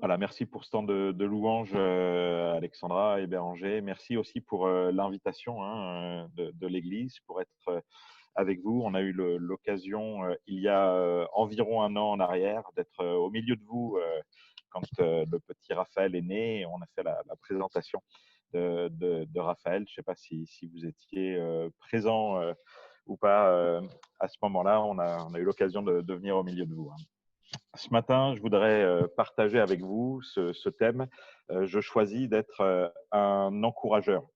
Voilà, merci pour ce temps de louange, Alexandra et Béranger. Merci aussi pour l'invitation hein, de l'Église pour être avec vous. On a eu l'occasion, il y a environ un an en arrière, d'être au milieu de vous quand le petit Raphaël est né. Et on a fait la présentation de Raphaël. Je ne sais pas si vous étiez présent ou pas à ce moment-là. On a eu l'occasion de venir au milieu de vous. Hein. Ce matin, je voudrais partager avec vous ce thème. Je choisis d'être un encourageur.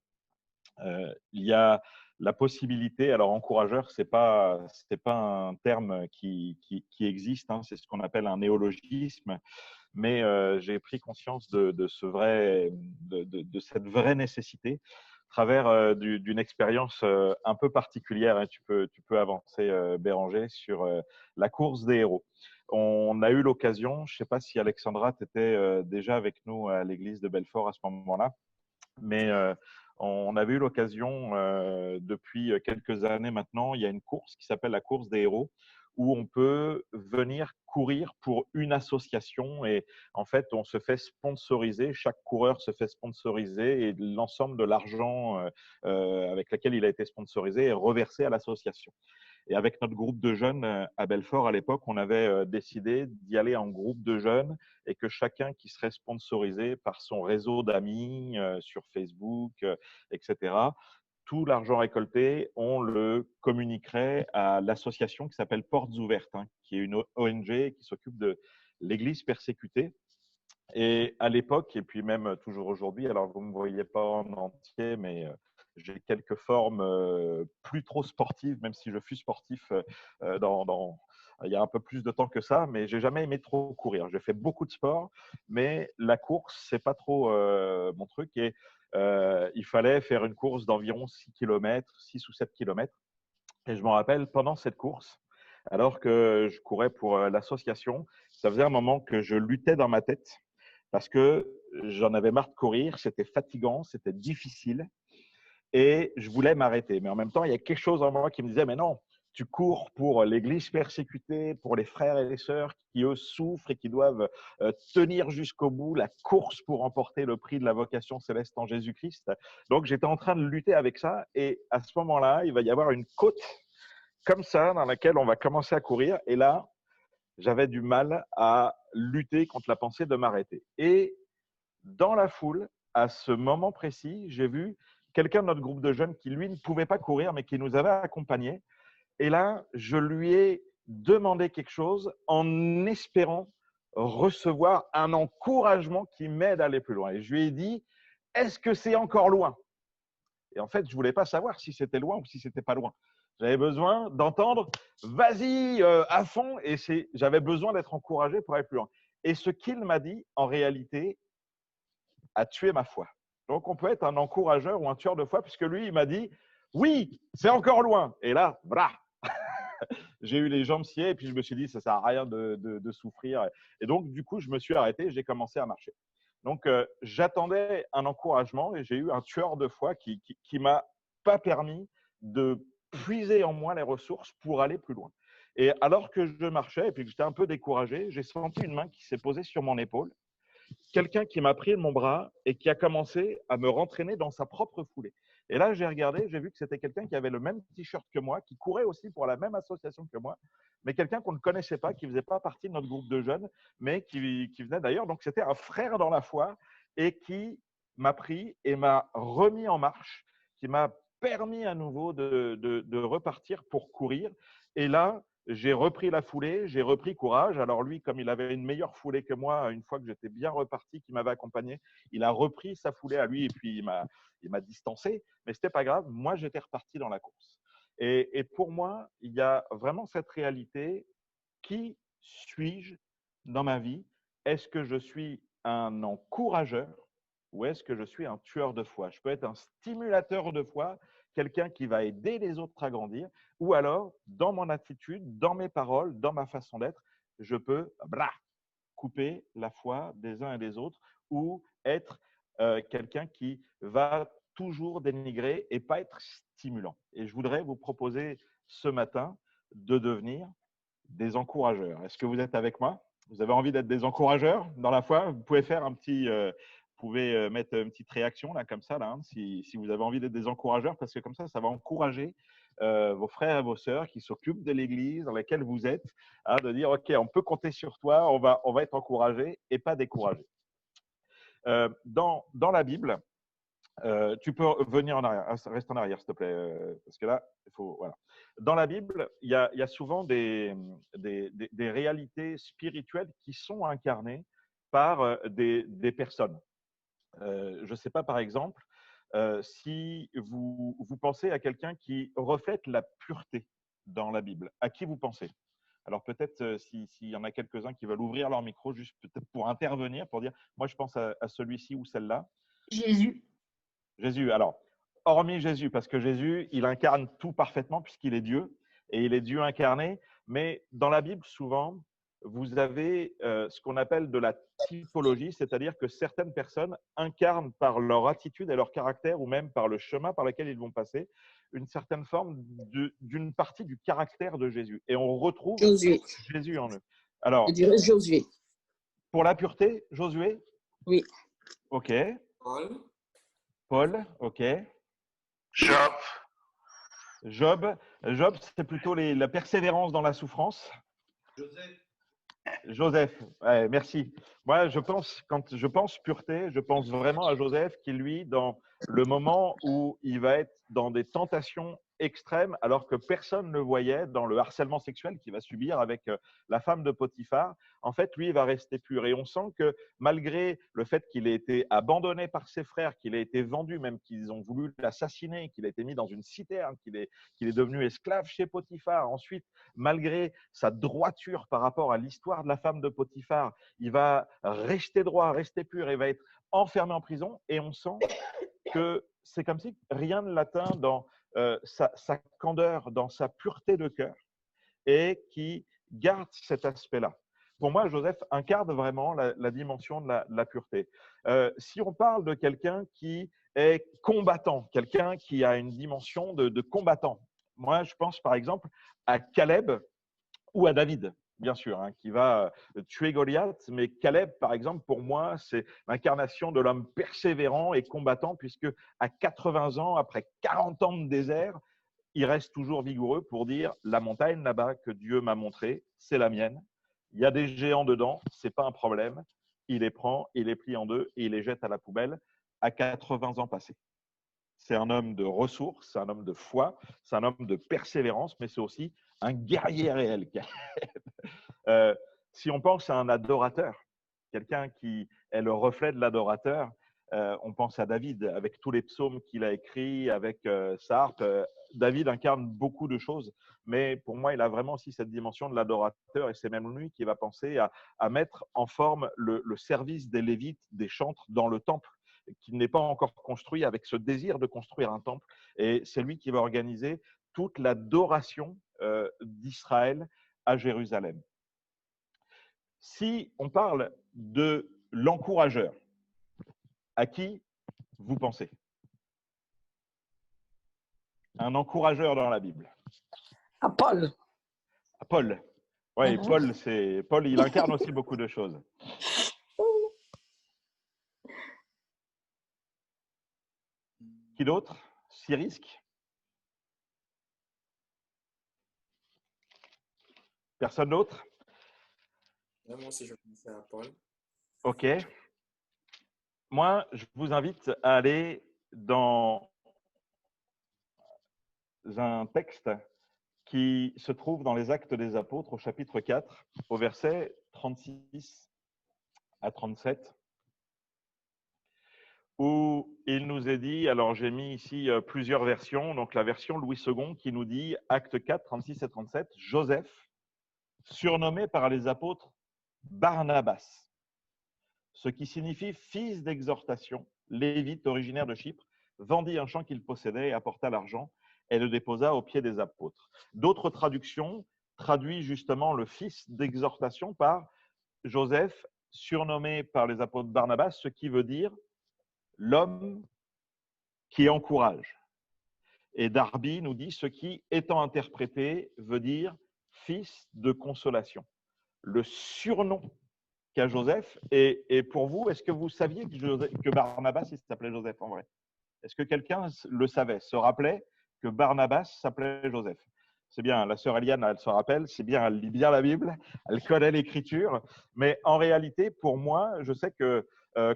Il y a la possibilité, alors encourageur, c'est pas un terme qui existe, hein, c'est ce qu'on appelle un néologisme, mais j'ai pris conscience de cette vraie nécessité à travers d'une expérience un peu particulière. Hein. Tu peux avancer, Béranger, sur la course des héros. On a eu l'occasion, je ne sais pas si Alexandra, tu étais déjà avec nous à l'église de Belfort à ce moment-là, mais on avait eu l'occasion, depuis quelques années maintenant, il y a une course qui s'appelle la course des héros, où on peut venir courir pour une association et en fait, on se fait sponsoriser, chaque coureur se fait sponsoriser et l'ensemble de l'argent avec lequel il a été sponsorisé est reversé à l'association. Et avec notre groupe de jeunes à Belfort, à l'époque, on avait décidé d'y aller en groupe de jeunes et que chacun qui serait sponsorisé par son réseau d'amis sur Facebook, etc., tout l'argent récolté, on le communiquerait à l'association qui s'appelle Portes Ouvertes, hein, qui est une ONG qui s'occupe de l'Église persécutée. Et à l'époque, et puis même toujours aujourd'hui, alors vous ne me voyez pas en entier, mais j'ai quelques formes plus trop sportives, même si je fus sportif il y a un peu plus de temps que ça, mais j'ai jamais aimé trop courir. J'ai fait beaucoup de sport, mais la course, c'est pas trop mon truc. Et il fallait faire une course d'environ 6 km, 6 ou 7 km. Et je me rappelle, pendant cette course, alors que je courais pour l'association, ça faisait un moment que je luttais dans ma tête parce que j'en avais marre de courir, c'était fatigant, c'était difficile et je voulais m'arrêter. Mais en même temps, il y a quelque chose en moi qui me disait, mais non, tu cours pour l'Église persécutée, pour les frères et les sœurs qui, eux, souffrent et qui doivent tenir jusqu'au bout la course pour remporter le prix de la vocation céleste en Jésus-Christ. Donc, j'étais en train de lutter avec ça et à ce moment-là, il va y avoir une côte comme ça dans laquelle on va commencer à courir. Et là, j'avais du mal à lutter contre la pensée de m'arrêter. Et dans la foule, à ce moment précis, j'ai vu quelqu'un de notre groupe de jeunes qui, lui, ne pouvait pas courir, mais qui nous avait accompagnés. Et là, je lui ai demandé quelque chose en espérant recevoir un encouragement qui m'aide à aller plus loin. Et je lui ai dit, est-ce que c'est encore loin? Et en fait, je ne voulais pas savoir si c'était loin ou si c'était pas loin. J'avais besoin d'entendre vas-y à fond et j'avais besoin d'être encouragé pour aller plus loin. Et ce qu'il m'a dit, en réalité, a tué ma foi. Donc, on peut être un encourageur ou un tueur de foi, puisque lui, il m'a dit oui, c'est encore loin. Et là, voilà, j'ai eu les jambes sciées et puis je me suis dit ça ne sert à rien de souffrir. Et donc, du coup, je me suis arrêté et j'ai commencé à marcher. Donc, j'attendais un encouragement et j'ai eu un tueur de foi qui m'a pas permis de puiser en moi les ressources pour aller plus loin. Et alors que je marchais et puis que j'étais un peu découragé, j'ai senti une main qui s'est posée sur mon épaule, quelqu'un qui m'a pris de mon bras et qui a commencé à me rentraîner dans sa propre foulée. Et là, j'ai regardé, j'ai vu que c'était quelqu'un qui avait le même t-shirt que moi, qui courait aussi pour la même association que moi, mais quelqu'un qu'on ne connaissait pas, qui ne faisait pas partie de notre groupe de jeunes, mais qui venait d'ailleurs. Donc, c'était un frère dans la foi et qui m'a pris et m'a remis en marche, qui m'a permis à nouveau de repartir pour courir. Et là, j'ai repris la foulée, j'ai repris courage. Alors lui, comme il avait une meilleure foulée que moi, une fois que j'étais bien reparti, qu'il m'avait accompagné, il a repris sa foulée à lui et puis il m'a distancé. Mais ce n'était pas grave, moi j'étais reparti dans la course. Et pour moi, il y a vraiment cette réalité. Qui suis-je dans ma vie? Est-ce que je suis un encourageur ou est-ce que je suis un tueur de foi? Je peux être un stimulateur de foi, quelqu'un qui va aider les autres à grandir, ou alors, dans mon attitude, dans mes paroles, dans ma façon d'être, je peux couper la foi des uns et des autres ou être quelqu'un qui va toujours dénigrer et pas être stimulant. Et je voudrais vous proposer ce matin de devenir des encourageurs. Est-ce que vous êtes avec moi? Vous avez envie d'être des encourageurs dans la foi? Vous pouvez faire un petit, vous pouvez mettre une petite réaction là, comme ça, là, hein, si vous avez envie d'être des encourageurs, parce que comme ça va encourager vos frères et vos sœurs qui s'occupent de l'Église dans laquelle vous êtes, hein, de dire ok, on peut compter sur toi, on va être encouragé et pas découragé. Dans la Bible, tu peux venir en arrière, reste en arrière s'il te plaît, parce que là, il faut voilà. Dans la Bible, il y a souvent des réalités spirituelles qui sont incarnées par des personnes. Je ne sais pas, par exemple, si vous pensez à quelqu'un qui reflète la pureté dans la Bible. À qui vous pensez? Alors peut-être s'il y en a quelques-uns qui veulent ouvrir leur micro, juste peut-être pour intervenir, pour dire, moi je pense à celui-ci ou celle-là. Jésus. Jésus. Alors, hormis Jésus, parce que Jésus, il incarne tout parfaitement puisqu'il est Dieu et il est Dieu incarné. Mais dans la Bible, souvent, vous avez ce qu'on appelle de la typologie, c'est-à-dire que certaines personnes incarnent par leur attitude et leur caractère, ou même par le chemin par lequel ils vont passer, une certaine forme d'une partie du caractère de Jésus. Et on retrouve Josué. Jésus en eux. Je Alors, dirais Josué. pour la pureté, Josué? Oui. Ok. Paul. Paul, ok. Job. Job, c'est plutôt la persévérance dans la souffrance. Joseph. Joseph, ouais, merci. Moi, quand je pense pureté, je pense vraiment à Joseph qui, lui, dans le moment où il va être dans des tentations extrêmes, alors que personne ne le voyait, dans le harcèlement sexuel qu'il va subir avec la femme de Potiphar, en fait, lui, il va rester pur. Et on sent que malgré le fait qu'il ait été abandonné par ses frères, qu'il ait été vendu, même qu'ils ont voulu l'assassiner, qu'il a été mis dans une citerne, qu'il est devenu esclave chez Potiphar, ensuite, malgré sa droiture par rapport à l'histoire de la femme de Potiphar, il va rester droit, rester pur et va être enfermé en prison. Et on sent que c'est comme si rien ne l'atteint dans sa candeur, dans sa pureté de cœur, et qui garde cet aspect-là. Pour moi, Joseph incarne vraiment la dimension de la pureté. Si on parle de quelqu'un qui est combattant, quelqu'un qui a une dimension de combattant, moi, je pense par exemple à Caleb ou à David, bien sûr, hein, qui va tuer Goliath. Mais Caleb, par exemple, pour moi, c'est l'incarnation de l'homme persévérant et combattant, puisque à 80 ans, après 40 ans de désert, il reste toujours vigoureux pour dire la montagne là-bas que Dieu m'a montrée, c'est la mienne. Il y a des géants dedans, c'est pas un problème. Il les prend, il les plie en deux et il les jette à la poubelle à 80 ans passés. C'est un homme de ressources, c'est un homme de foi, c'est un homme de persévérance, mais c'est aussi un guerrier réel. Si on pense à un adorateur, quelqu'un qui est le reflet de l'adorateur, on pense à David, avec tous les psaumes qu'il a écrits, avec sa harpe. David incarne beaucoup de choses, mais pour moi, il a vraiment aussi cette dimension de l'adorateur, et c'est même lui qui va penser à mettre en forme le service des Lévites, des chantres dans le temple, qui n'est pas encore construit, avec ce désir de construire un temple. Et c'est lui qui va organiser toute l'adoration d'Israël à Jérusalem. Si on parle de l'encourageur, à qui vous pensez? Un encourageur dans la Bible. À Paul. À Paul. Oui, Paul, il incarne aussi beaucoup de choses. Qui d'autre? Cyrisque? Personne d'autre? Moi aussi, je pensais à Paul. Ok. Moi, je vous invite à aller dans un texte qui se trouve dans les Actes des Apôtres au chapitre 4, au verset 36 à 37, où il nous est dit, alors j'ai mis ici plusieurs versions, donc la version Louis II qui nous dit, Acte 4, 36 et 37, Joseph, surnommé par les apôtres Barnabas, ce qui signifie fils d'exhortation, lévite originaire de Chypre, vendit un champ qu'il possédait et apporta l'argent et le déposa aux pieds des apôtres. D'autres traductions traduisent justement le fils d'exhortation par Joseph, surnommé par les apôtres Barnabas, ce qui veut dire l'homme qui encourage. Et Darby nous dit ce qui, étant interprété, veut dire fils de consolation. Le surnom qu'à Joseph. Et pour vous, est-ce que vous saviez que Barnabas, il s'appelait Joseph en vrai? Est-ce que quelqu'un le savait, se rappelait que Barnabas s'appelait Joseph? C'est bien, la sœur Eliane, elle se rappelle, c'est bien, elle lit bien la Bible, elle connaît l'Écriture. Mais en réalité, pour moi, je sais que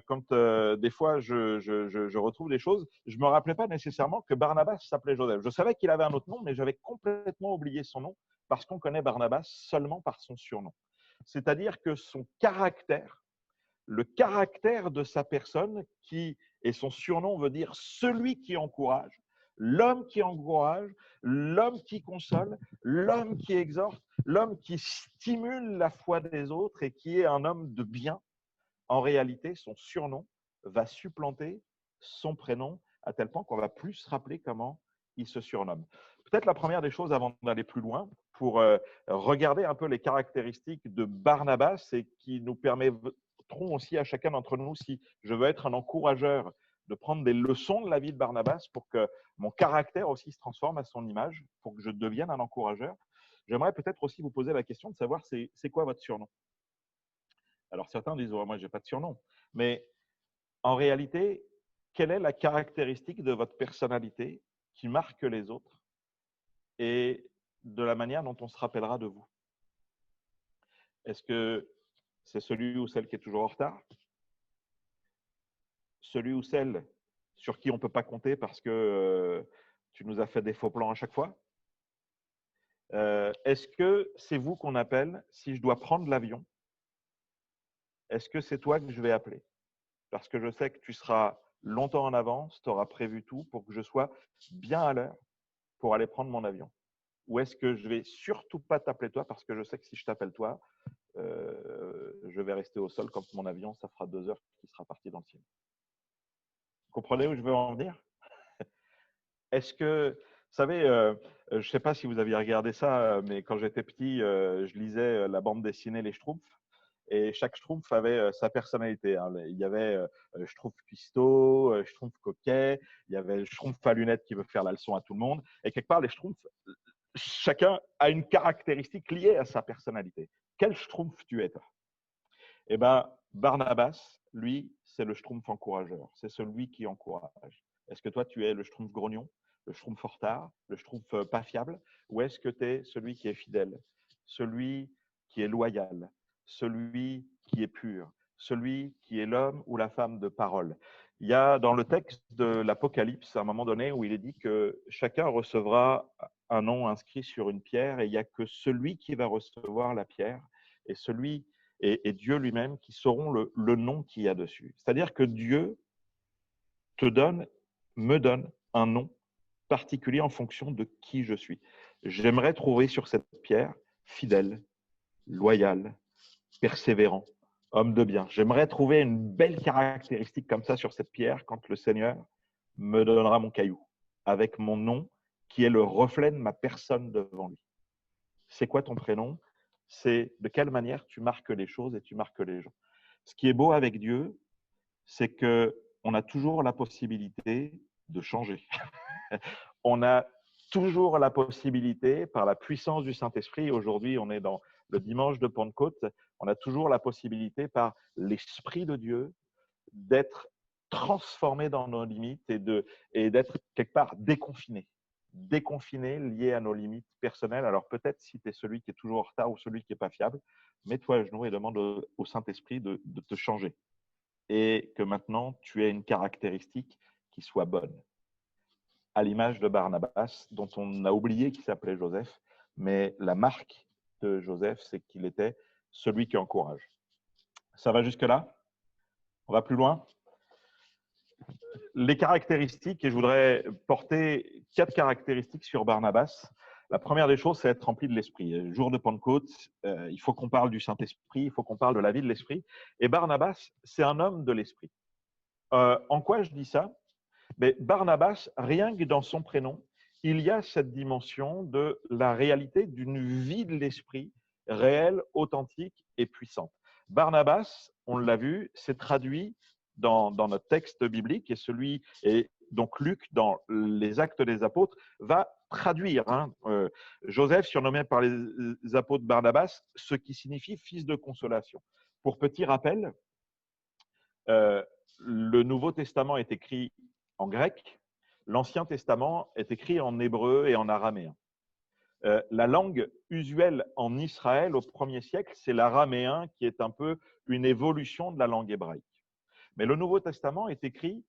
quand des fois je retrouve des choses, je ne me rappelais pas nécessairement que Barnabas s'appelait Joseph. Je savais qu'il avait un autre nom, mais j'avais complètement oublié son nom parce qu'on connaît Barnabas seulement par son surnom. C'est-à-dire que son caractère, le caractère de sa personne, et son surnom veut dire celui qui encourage, l'homme qui console, l'homme qui exhorte, l'homme qui stimule la foi des autres et qui est un homme de bien. En réalité, son surnom va supplanter son prénom à tel point qu'on va plus se rappeler comment il se surnomme. Peut-être la première des choses avant d'aller plus loin, pour regarder un peu les caractéristiques de Barnabas et qui nous permettront aussi à chacun d'entre nous, si je veux être un encourageur, de prendre des leçons de la vie de Barnabas pour que mon caractère aussi se transforme à son image, pour que je devienne un encourageur. J'aimerais peut-être aussi vous poser la question de savoir c'est quoi votre surnom. Alors certains disent oh, moi j'ai pas de surnom, mais en réalité, quelle est la caractéristique de votre personnalité qui marque les autres et de la manière dont on se rappellera de vous? Est-ce que c'est celui ou celle qui est toujours en retard? Celui ou celle sur qui on ne peut pas compter parce que tu nous as fait des faux plans à chaque fois? Est-ce que c'est vous qu'on appelle si je dois prendre l'avion? Est-ce que c'est toi que je vais appeler? Parce que je sais que tu seras longtemps en avance, tu auras prévu tout pour que je sois bien à l'heure pour aller prendre mon avion. Ou est-ce que je ne vais surtout pas t'appeler toi parce que je sais que si je t'appelle toi, je vais rester au sol quand mon avion, ça fera 2 heures qu'il sera parti dans le ciel. Vous comprenez où je veux en venir? Est-ce que, vous savez, je ne sais pas si vous aviez regardé ça, mais quand j'étais petit, je lisais la bande dessinée Les Schtroumpfs. Et chaque Schtroumpf avait sa personnalité. Hein. Il y avait Schtroumpf cuistot, Schtroumpf coquet, il y avait le Schtroumpf à lunettes qui veut faire la leçon à tout le monde. Et quelque part, les Schtroumpfs, chacun a une caractéristique liée à sa personnalité. Quel Schtroumpf tu es, toi? Eh bien, Barnabas, lui, c'est le Schtroumpf encourageur. C'est celui qui encourage. Est-ce que toi, tu es le Schtroumpf grognon, le Schtroumpf en retard, le Schtroumpf pas fiable? Ou est-ce que tu es celui qui est fidèle, celui qui est loyal, celui qui est pur, celui qui est l'homme ou la femme de parole? Il y a dans le texte de l'Apocalypse, à un moment donné, où il est dit que chacun recevra un nom inscrit sur une pierre et il n'y a que celui qui va recevoir la pierre et celui et Dieu lui-même qui sauront le nom qu'il y a dessus. C'est-à-dire que Dieu me donne un nom particulier en fonction de qui je suis. J'aimerais trouver sur cette pierre fidèle, loyal, persévérant, homme de bien. J'aimerais trouver une belle caractéristique comme ça sur cette pierre quand le Seigneur me donnera mon caillou, avec mon nom qui est le reflet de ma personne devant lui. C'est quoi ton prénom? C'est de quelle manière tu marques les choses et tu marques les gens. Ce qui est beau avec Dieu, c'est qu'on a toujours la possibilité de changer. On a toujours la possibilité, par la puissance du Saint-Esprit, aujourd'hui on est dans le dimanche de Pentecôte, on a toujours la possibilité par l'Esprit de Dieu d'être transformé dans nos limites et d'être quelque part déconfiné lié à nos limites personnelles. Alors peut-être si tu es celui qui est toujours en retard ou celui qui n'est pas fiable, mets-toi à genoux et demande au Saint-Esprit de te changer et que maintenant tu aies une caractéristique qui soit bonne. À l'image de Barnabas, dont on a oublié qu'il s'appelait Joseph, mais la marque de Joseph, c'est qu'il était celui qui encourage. Ça va jusque-là? On va plus loin? Les caractéristiques, et je voudrais porter 4 caractéristiques sur Barnabas. La première des choses, c'est être rempli de l'Esprit. Le jour de Pentecôte, il faut qu'on parle du Saint-Esprit, il faut qu'on parle de la vie de l'Esprit. Et Barnabas, c'est un homme de l'Esprit. En quoi je dis ça? Mais Barnabas, rien que dans son prénom, il y a cette dimension de la réalité d'une vie de l'Esprit réelle, authentique et puissante. Barnabas, on l'a vu, c'est traduit dans notre texte biblique et donc Luc, dans les Actes des Apôtres, va traduire Joseph, surnommé par les apôtres Barnabas, ce qui signifie fils de consolation. Pour petit rappel, le Nouveau Testament est écrit en grec, l'Ancien Testament est écrit en hébreu et en araméen. La langue usuelle en Israël au 1er siècle, c'est l'araméen qui est un peu une évolution de la langue hébraïque. Mais le Nouveau Testament est écrit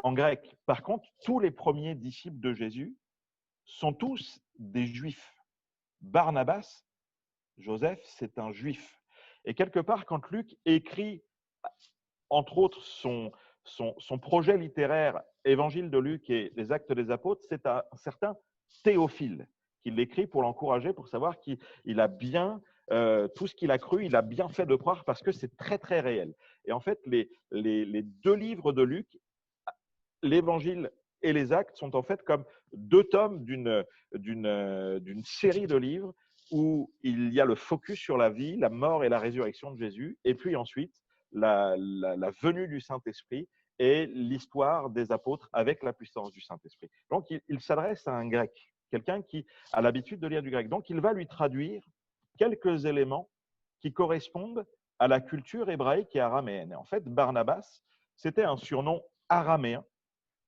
en grec. Par contre, tous les premiers disciples de Jésus sont tous des juifs. Barnabas, Joseph, c'est un juif. Et quelque part, quand Luc écrit, entre autres, son projet littéraire, Évangile de Luc et les Actes des Apôtres, c'est un certain Théophile qui l'écrit pour l'encourager, pour savoir qu'il a bien, tout ce qu'il a cru, il a bien fait de croire parce que c'est très, très réel. Et en fait, les deux livres de Luc, l'Évangile et les Actes, sont en fait comme deux tomes d'une série de livres où il y a le focus sur la vie, la mort et la résurrection de Jésus, et puis ensuite la venue du Saint-Esprit et l'histoire des apôtres avec la puissance du Saint-Esprit. Donc, il s'adresse à un grec, quelqu'un qui a l'habitude de lire du grec. Donc, il va lui traduire quelques éléments qui correspondent à la culture hébraïque et araméenne. Et en fait, Barnabas, c'était un surnom araméen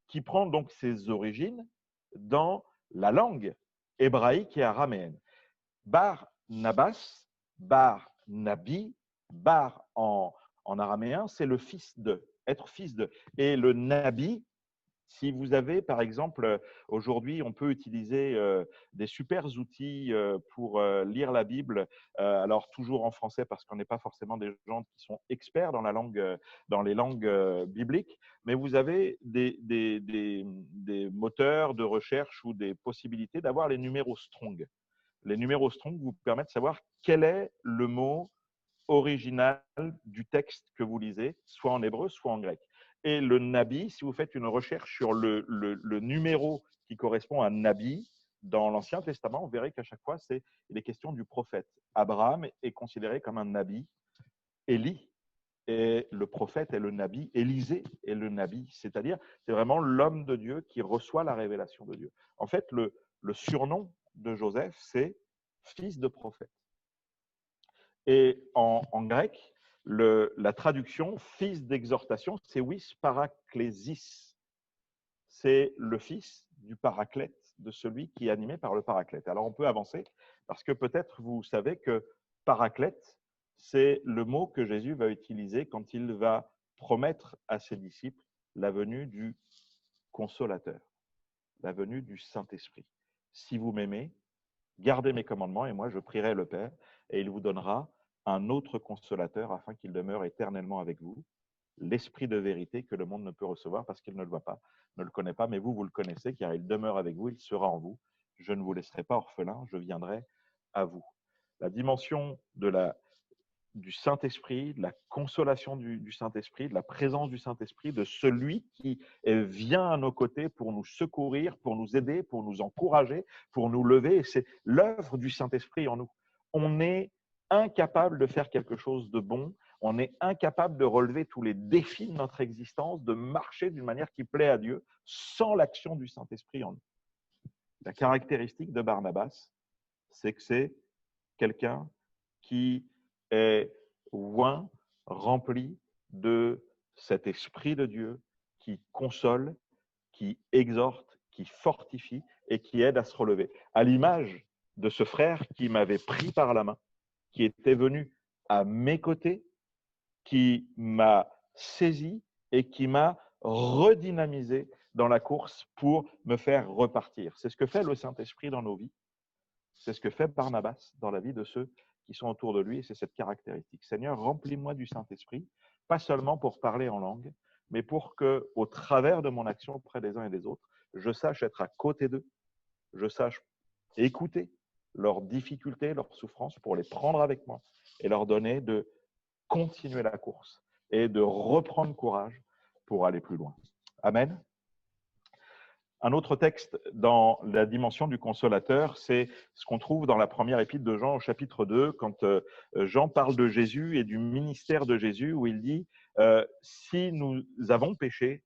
qui prend donc ses origines dans la langue hébraïque et araméenne. Barnabas, Barnabi, Bar en araméen, c'est le fils de, être fils de. Et le Nabi, si vous avez, par exemple, aujourd'hui, on peut utiliser des super outils pour lire la Bible, alors toujours en français parce qu'on n'est pas forcément des gens qui sont experts dans dans les langues bibliques, mais vous avez des moteurs de recherche ou des possibilités d'avoir les numéros Strong. Les numéros Strong vous permettent de savoir quel est le mot original du texte que vous lisez, soit en hébreu, soit en grec. Et le Nabi, si vous faites une recherche sur le numéro qui correspond à Nabi dans l'Ancien Testament, vous verrez qu'à chaque fois, il est question du prophète. Abraham est considéré comme un Nabi. Élie est le prophète et le Nabi. Élisée est le Nabi. C'est-à-dire, c'est vraiment l'homme de Dieu qui reçoit la révélation de Dieu. En fait, le surnom de Joseph, c'est fils de prophète. Et en grec, la traduction fils d'exhortation, c'est vis paraklésis. C'est le fils du paraclète, de celui qui est animé par le paraclète. Alors on peut avancer parce que peut-être vous savez que paraclète, c'est le mot que Jésus va utiliser quand il va promettre à ses disciples la venue du consolateur, la venue du Saint-Esprit. Si vous m'aimez, gardez mes commandements et moi je prierai le Père et il vous donnera un autre consolateur afin qu'il demeure éternellement avec vous, l'esprit de vérité que le monde ne peut recevoir parce qu'il ne le voit pas, ne le connaît pas, mais vous, vous le connaissez car il demeure avec vous, il sera en vous. Je ne vous laisserai pas orphelin, je viendrai à vous. La dimension du Saint-Esprit, de la consolation du Saint-Esprit, de la présence du Saint-Esprit, de celui qui vient à nos côtés pour nous secourir, pour nous aider, pour nous encourager, pour nous lever. C'est l'œuvre du Saint-Esprit en nous. On est incapable de faire quelque chose de bon, on est incapable de relever tous les défis de notre existence, de marcher d'une manière qui plaît à Dieu sans l'action du Saint-Esprit en nous. La caractéristique de Barnabas, c'est que c'est quelqu'un qui est oint, rempli de cet esprit de Dieu qui console, qui exhorte, qui fortifie et qui aide à se relever. À l'image de ce frère qui m'avait pris par la main, qui était venu à mes côtés, qui m'a saisi et qui m'a redynamisé dans la course pour me faire repartir. C'est ce que fait le Saint-Esprit dans nos vies. C'est ce que fait Barnabas dans la vie de ceux qui sont autour de lui, et c'est cette caractéristique. Seigneur, remplis-moi du Saint-Esprit, pas seulement pour parler en langue, mais pour que, au travers de mon action auprès des uns et des autres, je sache être à côté d'eux, je sache écouter leurs difficultés, leurs souffrances, pour les prendre avec moi et leur donner de continuer la course et de reprendre courage pour aller plus loin. Amen. Un autre texte dans la dimension du consolateur, c'est ce qu'on trouve dans la première épître de Jean au chapitre 2, quand Jean parle de Jésus et du ministère de Jésus, où il dit si nous avons péché,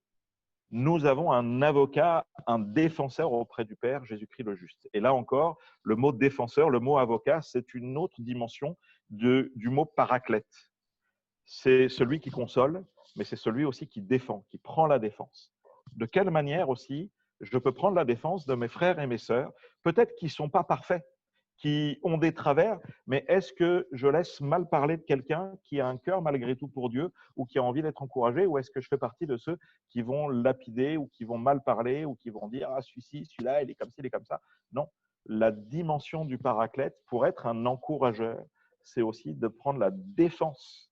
nous avons un avocat, un défenseur auprès du Père, Jésus-Christ le juste. Et là encore, le mot défenseur, le mot avocat, c'est une autre dimension du mot paraclète. c'est celui qui console, mais c'est celui aussi qui défend, qui prend la défense. De quelle manière aussi je peux prendre la défense de mes frères et mes sœurs, peut-être qu'ils ne sont pas parfaits, qui ont des travers, mais est-ce que je laisse mal parler de quelqu'un qui a un cœur malgré tout pour Dieu ou qui a envie d'être encouragé, ou est-ce que je fais partie de ceux qui vont lapider ou qui vont mal parler ou qui vont dire « Ah, celui-ci, celui-là, il est comme ci, il est comme ça ». Non, la dimension du paraclète, pour être un encourageur, c'est aussi de prendre la défense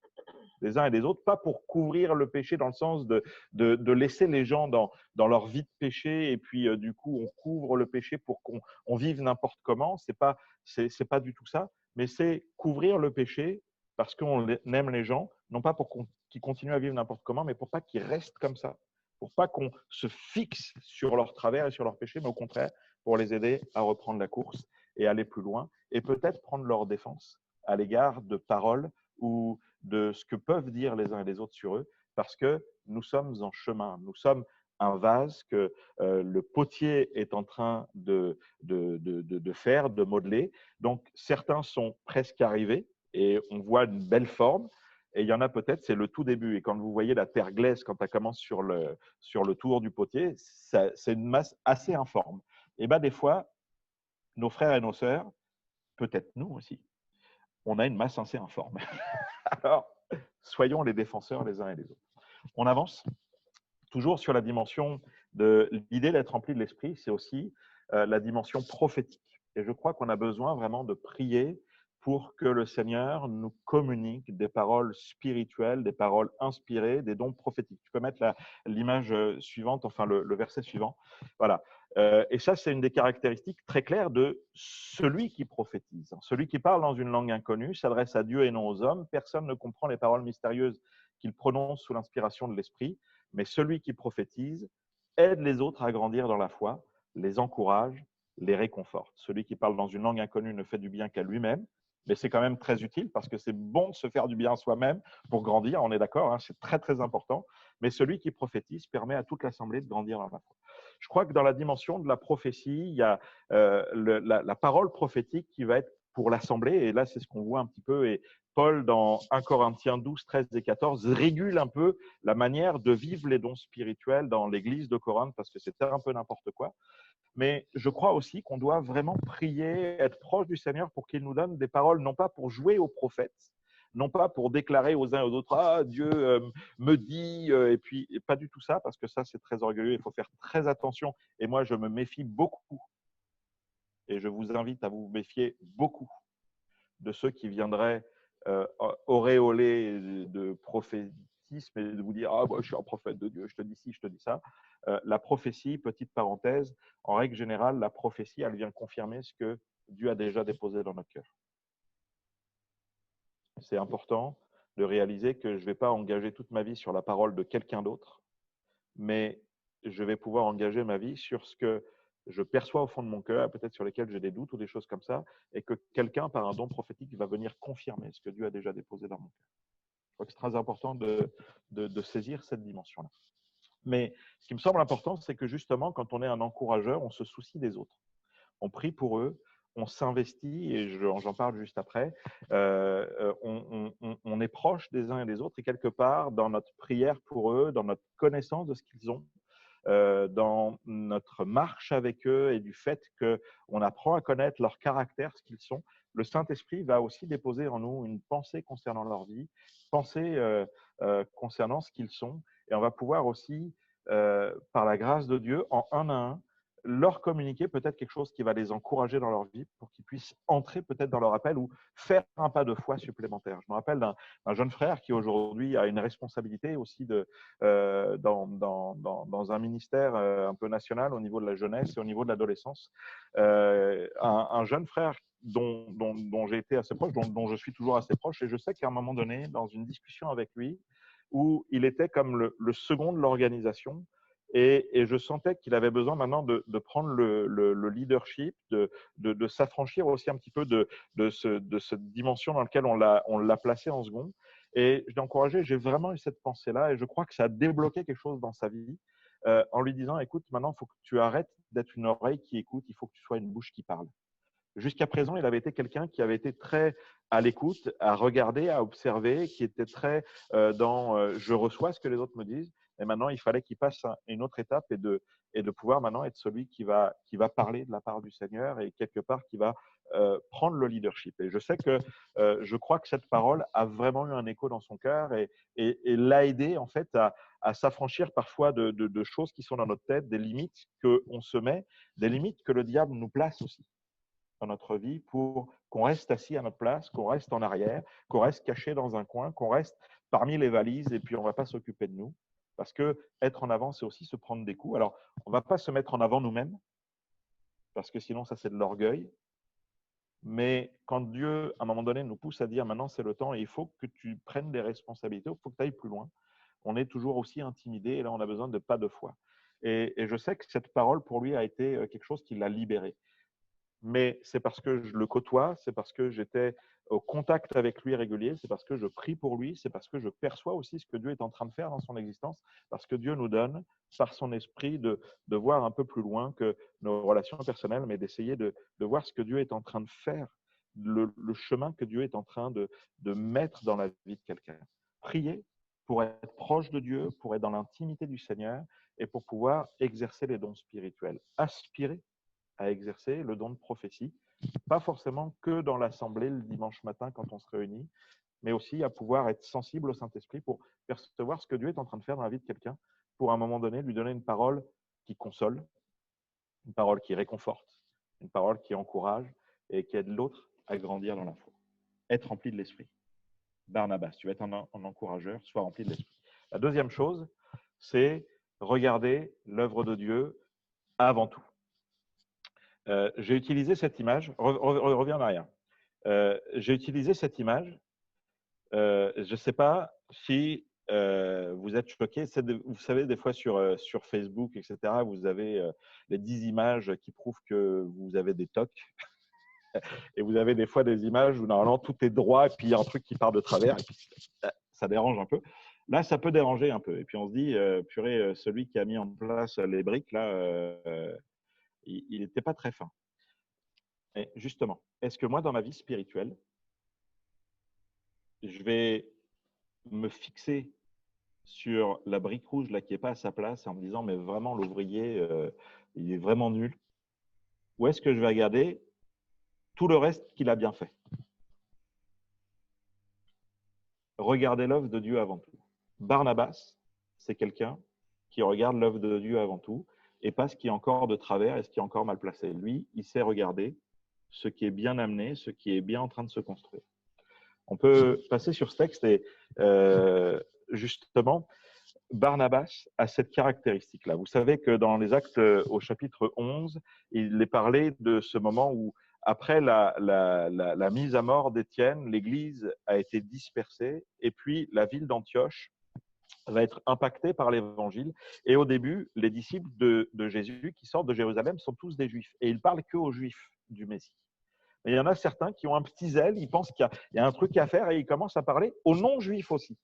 des uns et des autres, pas pour couvrir le péché dans le sens de laisser les gens dans leur vie de péché et puis du coup on couvre le péché pour qu'on vive n'importe comment. C'est pas du tout ça, mais c'est couvrir le péché parce qu'on aime les gens, non pas pour qu'ils continuent à vivre n'importe comment, mais pour pas qu'ils restent comme ça, pour pas qu'on se fixe sur leur travers et sur leur péché, mais au contraire pour les aider à reprendre la course et aller plus loin et peut-être prendre leur défense à l'égard de paroles ou de ce que peuvent dire les uns et les autres sur eux, parce que nous sommes en chemin, nous sommes un vase que le potier est en train de faire, de modeler. Donc, certains sont presque arrivés et on voit une belle forme. Et il y en a peut-être, c'est le tout début. Et quand vous voyez la terre glaise, quand elle commence sur le tour du potier, c'est une masse assez informe. Et bien, des fois, nos frères et nos sœurs, peut-être nous aussi, on a une masse assez informe. Alors, soyons les défenseurs les uns et les autres. On avance toujours sur la dimension de l'idée d'être rempli de l'esprit, c'est aussi la dimension prophétique. Et je crois qu'on a besoin vraiment de prier pour que le Seigneur nous communique des paroles spirituelles, des paroles inspirées, des dons prophétiques. Tu peux mettre l'image suivante, enfin le verset suivant. Voilà. Et ça, c'est une des caractéristiques très claires de celui qui prophétise. Celui qui parle dans une langue inconnue s'adresse à Dieu et non aux hommes. Personne ne comprend les paroles mystérieuses qu'il prononce sous l'inspiration de l'Esprit, mais celui qui prophétise aide les autres à grandir dans la foi, les encourage, les réconforte. Celui qui parle dans une langue inconnue ne fait du bien qu'à lui-même, mais c'est quand même très utile parce que c'est bon de se faire du bien à soi-même pour grandir, on est d'accord, hein, c'est très très important, mais celui qui prophétise permet à toute l'assemblée de grandir dans la foi. Je crois que dans la dimension de la prophétie, il y a la parole prophétique qui va être pour l'assemblée, et là c'est ce qu'on voit un petit peu, et Paul dans 1 Corinthiens 12, 13 et 14 régule un peu la manière de vivre les dons spirituels dans l'église de Corinthe parce que c'était un peu n'importe quoi. Mais je crois aussi qu'on doit vraiment prier, être proche du Seigneur pour qu'il nous donne des paroles, non pas pour jouer aux prophètes, non pas pour déclarer aux uns et aux autres « Ah, Dieu me dit… » et puis pas du tout ça, parce que ça, c'est très orgueilleux, il faut faire très attention. Et moi, je me méfie beaucoup, et je vous invite à vous méfier beaucoup de ceux qui viendraient auréolés de prophétisme et de vous dire « Ah, moi, je suis un prophète de Dieu, je te dis ci, je te dis ça ». La prophétie, petite parenthèse, en règle générale, la prophétie, elle vient confirmer ce que Dieu a déjà déposé dans notre cœur. C'est important de réaliser que je ne vais pas engager toute ma vie sur la parole de quelqu'un d'autre, mais je vais pouvoir engager ma vie sur ce que je perçois au fond de mon cœur, peut-être sur lesquels j'ai des doutes ou des choses comme ça, et que quelqu'un, par un don prophétique, va venir confirmer ce que Dieu a déjà déposé dans mon cœur. Je crois que c'est très important de saisir cette dimension-là. Mais ce qui me semble important, c'est que justement, quand on est un encourageur, on se soucie des autres. On prie pour eux, on s'investit, et j'en parle juste après, on est proche des uns et des autres, et quelque part, dans notre prière pour eux, dans notre connaissance de ce qu'ils ont, dans notre marche avec eux et du fait qu'on apprend à connaître leur caractère, ce qu'ils sont, le Saint-Esprit va aussi déposer en nous une pensée concernant leur vie, pensée concernant ce qu'ils sont, et on va pouvoir aussi, par la grâce de Dieu, en un à un, leur communiquer peut-être quelque chose qui va les encourager dans leur vie pour qu'ils puissent entrer peut-être dans leur appel ou faire un pas de foi supplémentaire. Je me rappelle d'un jeune frère qui aujourd'hui a une responsabilité aussi dans un ministère un peu national au niveau de la jeunesse et au niveau de l'adolescence. Un jeune frère dont j'ai été assez proche, dont je suis toujours assez proche, et je sais qu'à un moment donné, dans une discussion avec lui, où il était comme le second de l'organisation, et je sentais qu'il avait besoin maintenant de prendre le leadership, de s'affranchir aussi un petit peu de cette dimension dans laquelle on l'a placé en second. Et je l'ai encouragé, j'ai vraiment eu cette pensée-là, et je crois que ça a débloqué quelque chose dans sa vie, en lui disant, écoute, maintenant, il faut que tu arrêtes d'être une oreille qui écoute, il faut que tu sois une bouche qui parle. Jusqu'à présent, il avait été quelqu'un qui avait été très à l'écoute, à regarder, à observer, qui était très dans je reçois ce que les autres me disent. Et maintenant, il fallait qu'il passe une autre étape et de pouvoir maintenant être celui qui va parler de la part du Seigneur et quelque part qui va prendre le leadership. Et je sais que je crois que cette parole a vraiment eu un écho dans son cœur et l'a aidé en fait à s'affranchir parfois de choses qui sont dans notre tête, des limites qu'on se met, des limites que le diable nous place aussi dans notre vie pour qu'on reste assis à notre place, qu'on reste en arrière, qu'on reste caché dans un coin, qu'on reste parmi les valises et puis on ne va pas s'occuper de nous. Parce que être en avant, c'est aussi se prendre des coups. Alors, on ne va pas se mettre en avant nous-mêmes, parce que sinon, ça, c'est de l'orgueil. Mais quand Dieu, à un moment donné, nous pousse à dire maintenant, c'est le temps et il faut que tu prennes des responsabilités, il faut que tu ailles plus loin, on est toujours aussi intimidé et là, on a besoin de pas de foi. Et je sais que cette parole, pour lui, a été quelque chose qui l'a libéré. Mais c'est parce que je le côtoie, c'est parce que j'étais au contact avec lui régulier, c'est parce que je prie pour lui, c'est parce que je perçois aussi ce que Dieu est en train de faire dans son existence, parce que Dieu nous donne, par son esprit, de voir un peu plus loin que nos relations personnelles, mais d'essayer de voir ce que Dieu est en train de faire, le chemin que Dieu est en train de mettre dans la vie de quelqu'un. Prier pour être proche de Dieu, pour être dans l'intimité du Seigneur et pour pouvoir exercer les dons spirituels. Aspirer à exercer le don de prophétie, pas forcément que dans l'assemblée le dimanche matin quand on se réunit, mais aussi à pouvoir être sensible au Saint-Esprit pour percevoir ce que Dieu est en train de faire dans la vie de quelqu'un, pour à un moment donné lui donner une parole qui console, une parole qui réconforte, une parole qui encourage et qui aide l'autre à grandir dans la foi. Être rempli de l'Esprit. Barnabas, tu vas être un encourageur, sois rempli de l'Esprit. La deuxième chose, c'est regarder l'œuvre de Dieu avant tout. J'ai utilisé cette image, reviens en arrière. J'ai utilisé cette image, je ne sais pas si vous êtes choqués, vous savez, des fois sur Facebook, etc., vous avez les 10 images qui prouvent que vous avez des tocs. Et vous avez des fois des images où normalement tout est droit et puis il y a un truc qui part de travers et puis ça dérange un peu. Là, ça peut déranger un peu. Et puis on se dit, purée, celui qui a mis en place les briques, là, il n'était pas très fin. Et justement, est-ce que moi, dans ma vie spirituelle, je vais me fixer sur la brique rouge là, qui n'est pas à sa place en me disant, mais vraiment, l'ouvrier, il est vraiment nul? Ou est-ce que je vais regarder tout le reste qu'il a bien fait? Regardez l'œuvre de Dieu avant tout. Barnabas, c'est quelqu'un qui regarde l'œuvre de Dieu avant tout et pas ce qui est encore de travers et ce qui est encore mal placé. Lui, il sait regarder ce qui est bien amené, ce qui est bien en train de se construire. On peut passer sur ce texte et justement, Barnabas a cette caractéristique-là. Vous savez que dans les Actes au chapitre 11, il est parlé de ce moment où, après la mise à mort d'Étienne, l'Église a été dispersée et puis la ville d'Antioche va être impactée par l'Évangile. Et au début, les disciples de Jésus qui sortent de Jérusalem sont tous des Juifs et ils parlent que aux Juifs du Messie. Mais il y en a certains qui ont un petit zèle, ils pensent qu'il y a un truc à faire et ils commencent à parler aux non-juifs aussi.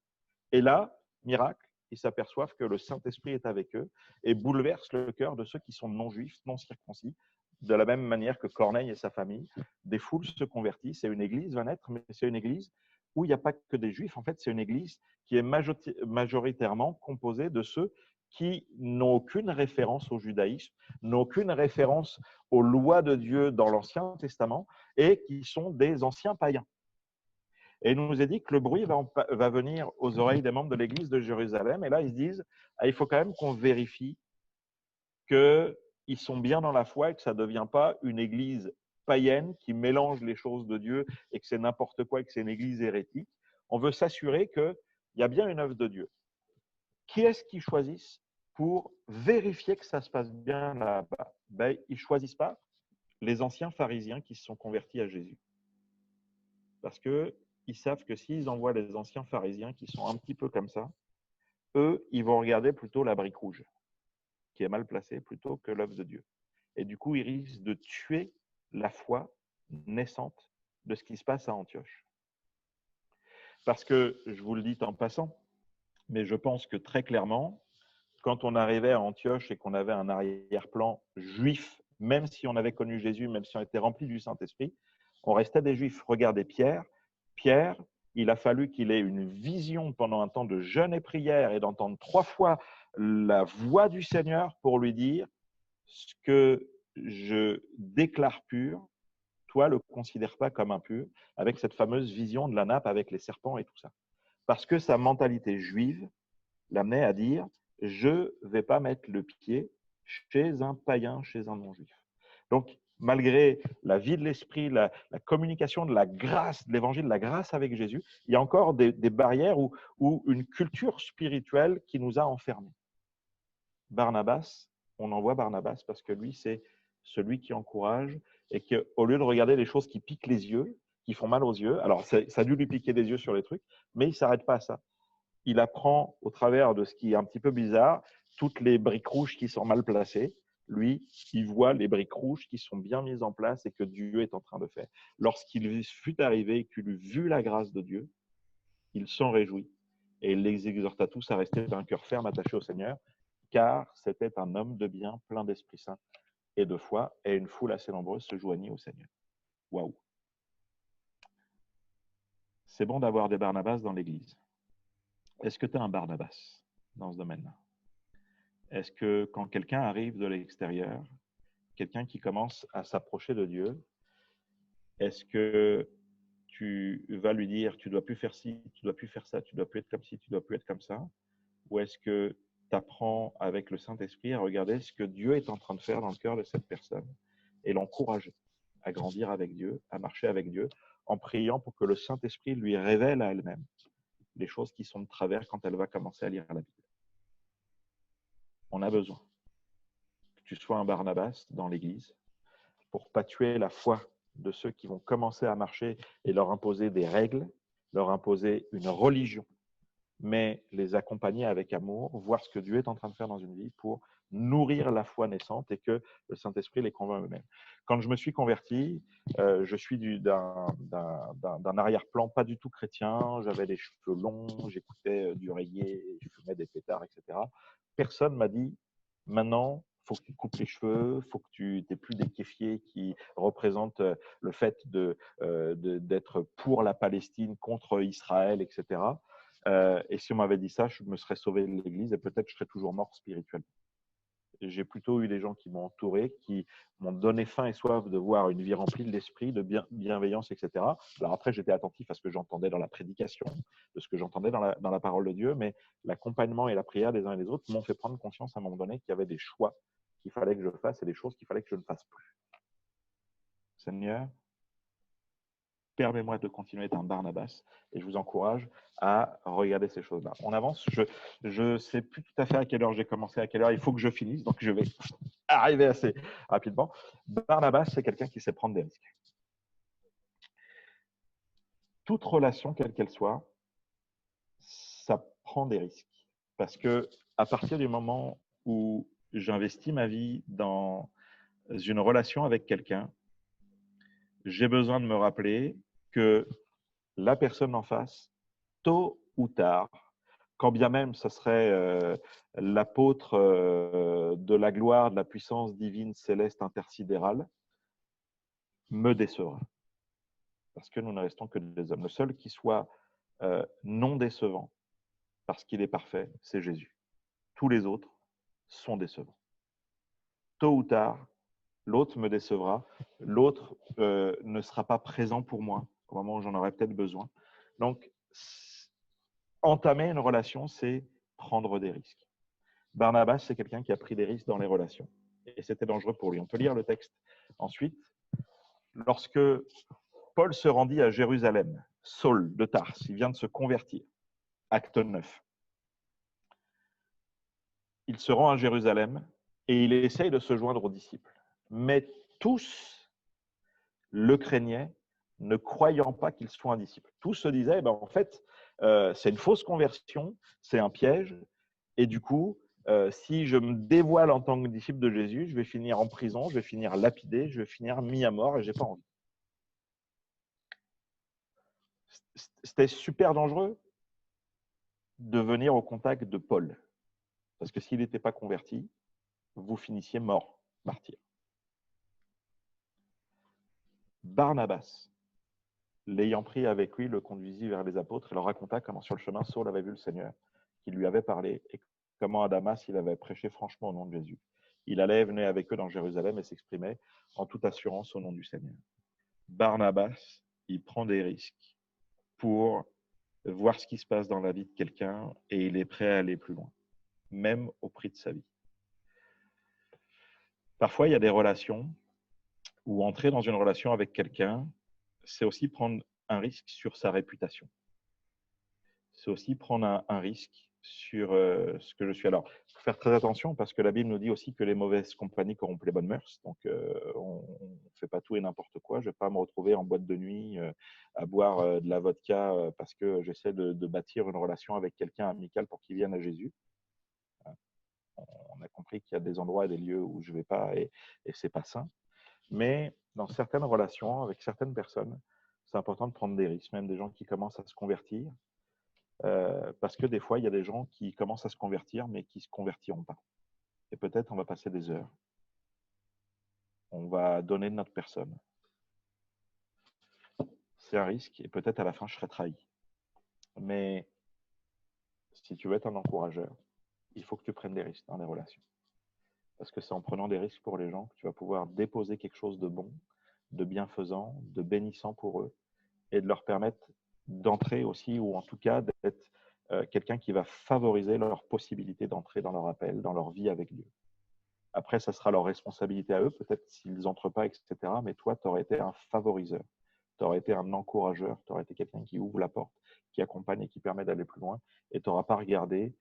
Et là, miracle, ils s'aperçoivent que le Saint-Esprit est avec eux et bouleverse le cœur de ceux qui sont non-juifs, non circoncis, de la même manière que Corneille et sa famille. Des foules se convertissent et une église va naître, mais c'est une église où il n'y a pas que des juifs. En fait, c'est une église qui est majoritairement composée de ceux qui n'ont aucune référence au judaïsme, n'ont aucune référence aux lois de Dieu dans l'Ancien Testament et qui sont des anciens païens. Et il nous est dit que le bruit va venir aux oreilles des membres de l'église de Jérusalem. Et là, ils se disent, il faut quand même qu'on vérifie qu'ils sont bien dans la foi et que ça ne devient pas une église païenne qui mélange les choses de Dieu et que c'est n'importe quoi et que c'est une église hérétique. On veut s'assurer qu'il y a bien une œuvre de Dieu. Qui est-ce qu'ils choisissent pour vérifier que ça se passe bien là-bas? Ils ne choisissent pas les anciens pharisiens qui se sont convertis à Jésus. Parce qu'ils savent que s'ils envoient les anciens pharisiens qui sont un petit peu comme ça, eux, ils vont regarder plutôt la brique rouge, qui est mal placée, plutôt que l'œuvre de Dieu. Et du coup, ils risquent de tuer la foi naissante de ce qui se passe à Antioche. Parce que, je vous le dis en passant, mais je pense que très clairement, quand on arrivait à Antioche et qu'on avait un arrière-plan juif même si on avait connu Jésus, même si on était rempli du Saint-Esprit, on restait des Juifs. Regardez Pierre. Pierre, il a fallu qu'il ait une vision pendant un temps de jeûne et prière et d'entendre 3 fois la voix du Seigneur pour lui dire ce que je déclare pur, toi, le considère pas comme impur, avec cette fameuse vision de la nappe avec les serpents et tout ça. Parce que sa mentalité juive l'amenait à dire « je ne vais pas mettre le pied chez un païen, chez un non-juif ». Donc, malgré la vie de l'esprit, la communication de la grâce, de l'évangile, de la grâce avec Jésus, il y a encore des barrières ou une culture spirituelle qui nous a enfermés. Barnabas, on envoie Barnabas parce que lui, c'est celui qui encourage et qu'au lieu de regarder les choses qui piquent les yeux, qui font mal aux yeux, alors ça a dû lui piquer des yeux sur les trucs, mais il ne s'arrête pas à ça. Il apprend au travers de ce qui est un petit peu bizarre, toutes les briques rouges qui sont mal placées. Lui, il voit les briques rouges qui sont bien mises en place et que Dieu est en train de faire. Lorsqu'il fut arrivé et qu'il eut vu la grâce de Dieu, il s'en réjouit et il les exhorta tous à rester d'un cœur ferme attaché au Seigneur, car c'était un homme de bien, plein d'Esprit Saint et de foi, et une foule assez nombreuse se joignit au Seigneur. Waouh! C'est bon d'avoir des Barnabas dans l'Église. Est-ce que tu as un Barnabas dans ce domaine-là? Est-ce que quand quelqu'un arrive de l'extérieur, quelqu'un qui commence à s'approcher de Dieu, est-ce que tu vas lui dire tu ne dois plus faire ci, tu ne dois plus faire ça, tu ne dois plus être comme ci, tu ne dois plus être comme ça? Ou est-ce que tu apprends avec le Saint-Esprit à regarder ce que Dieu est en train de faire dans le cœur de cette personne et l'encourager à grandir avec Dieu, à marcher avec Dieu, en priant pour que le Saint-Esprit lui révèle à elle-même les choses qui sont de travers quand elle va commencer à lire la Bible? On a besoin que tu sois un Barnabas dans l'Église pour pas tuer la foi de ceux qui vont commencer à marcher et leur imposer des règles, leur imposer une religion, mais les accompagner avec amour, voir ce que Dieu est en train de faire dans une vie pour nourrir la foi naissante et que le Saint-Esprit les convainc eux-mêmes. Quand je me suis converti, je suis d'un arrière-plan pas du tout chrétien, j'avais les cheveux longs, j'écoutais du reggae, je fumais des pétards, etc. Personne m'a dit, maintenant, il faut que tu coupes les cheveux, il faut que tu n'aies plus des kéfiers qui représentent le fait d'être pour la Palestine, contre Israël, etc. Et si on m'avait dit ça, je me serais sauvé de l'Église et peut-être je serais toujours mort spirituellement. J'ai plutôt eu des gens qui m'ont entouré, qui m'ont donné faim et soif de voir une vie remplie de l'esprit, de bienveillance, etc. Alors après, j'étais attentif à ce que j'entendais dans la prédication, de ce que j'entendais dans la parole de Dieu, mais l'accompagnement et la prière des uns et des autres m'ont fait prendre conscience à un moment donné qu'il y avait des choix qu'il fallait que je fasse et des choses qu'il fallait que je ne fasse plus. Seigneur, permets-moi de continuer à être un Barnabas et je vous encourage à regarder ces choses-là. On avance. Je ne sais plus tout à fait à quelle heure j'ai commencé, à quelle heure il faut que je finisse, donc je vais arriver assez rapidement. Barnabas, c'est quelqu'un qui sait prendre des risques. Toute relation, quelle qu'elle soit, ça prend des risques. Parce que à partir du moment où j'investis ma vie dans une relation avec quelqu'un, j'ai besoin de me rappeler que la personne en face, tôt ou tard, quand bien même ce serait l'apôtre de la gloire, de la puissance divine, céleste, intersidérale, me décevra. Parce que nous ne restons que des hommes. Le seul qui soit non décevant, parce qu'il est parfait, c'est Jésus. Tous les autres sont décevants. Tôt ou tard, l'autre me décevra, l'autre ne sera pas présent pour moi au moment où j'en aurai peut-être besoin. Donc, entamer une relation, c'est prendre des risques. Barnabas, c'est quelqu'un qui a pris des risques dans les relations. Et c'était dangereux pour lui. On peut lire le texte ensuite. Lorsque Paul se rendit à Jérusalem, Saul de Tarse, il vient de se convertir, acte 9. Il se rend à Jérusalem et il essaye de se joindre aux disciples. Mais tous le craignaient, ne croyant pas qu'il soit un disciple. Tous se disaient, en fait, c'est une fausse conversion, c'est un piège, et du coup, si je me dévoile en tant que disciple de Jésus, je vais finir en prison, je vais finir lapidé, je vais finir mis à mort et je n'ai pas envie. C'était super dangereux de venir au contact de Paul, parce que s'il n'était pas converti, vous finissiez mort, martyr. Barnabas, l'ayant pris avec lui, le conduisit vers les apôtres et leur raconta comment sur le chemin Saul avait vu le Seigneur, qui lui avait parlé, et comment à Damas il avait prêché franchement au nom de Jésus. Il allait et venait avec eux dans Jérusalem et s'exprimait en toute assurance au nom du Seigneur. Barnabas, il prend des risques pour voir ce qui se passe dans la vie de quelqu'un et il est prêt à aller plus loin, même au prix de sa vie. Parfois, il y a des relations où entrer dans une relation avec quelqu'un, c'est aussi prendre un risque sur sa réputation. C'est aussi prendre un risque sur ce que je suis. Alors, il faut faire très attention parce que la Bible nous dit aussi que les mauvaises compagnies corrompent les bonnes mœurs. Donc, on ne fait pas tout et n'importe quoi. Je ne vais pas me retrouver en boîte de nuit à boire de la vodka parce que j'essaie de bâtir une relation avec quelqu'un amical pour qu'il vienne à Jésus. On a compris qu'il y a des endroits et des lieux où je ne vais pas et ce n'est pas sain. Mais dans certaines relations, avec certaines personnes, c'est important de prendre des risques, même des gens qui commencent à se convertir. Parce que des fois, il y a des gens qui commencent à se convertir, mais qui ne se convertiront pas. Et peut-être on va passer des heures. On va donner de notre personne. C'est un risque, et peut-être à la fin, je serai trahi. Mais si tu veux être un encourageur, il faut que tu prennes des risques dans les relations. Parce que c'est en prenant des risques pour les gens que tu vas pouvoir déposer quelque chose de bon, de bienfaisant, de bénissant pour eux, et de leur permettre d'entrer aussi, ou en tout cas d'être quelqu'un qui va favoriser leur possibilité d'entrer dans leur appel, dans leur vie avec Dieu. Après, ça sera leur responsabilité à eux, peut-être s'ils n'entrent pas, etc. Mais toi, tu aurais été un favoriseur, tu aurais été un encourageur, tu aurais été quelqu'un qui ouvre la porte, qui accompagne et qui permet d'aller plus loin. Et tu n'auras pas regardé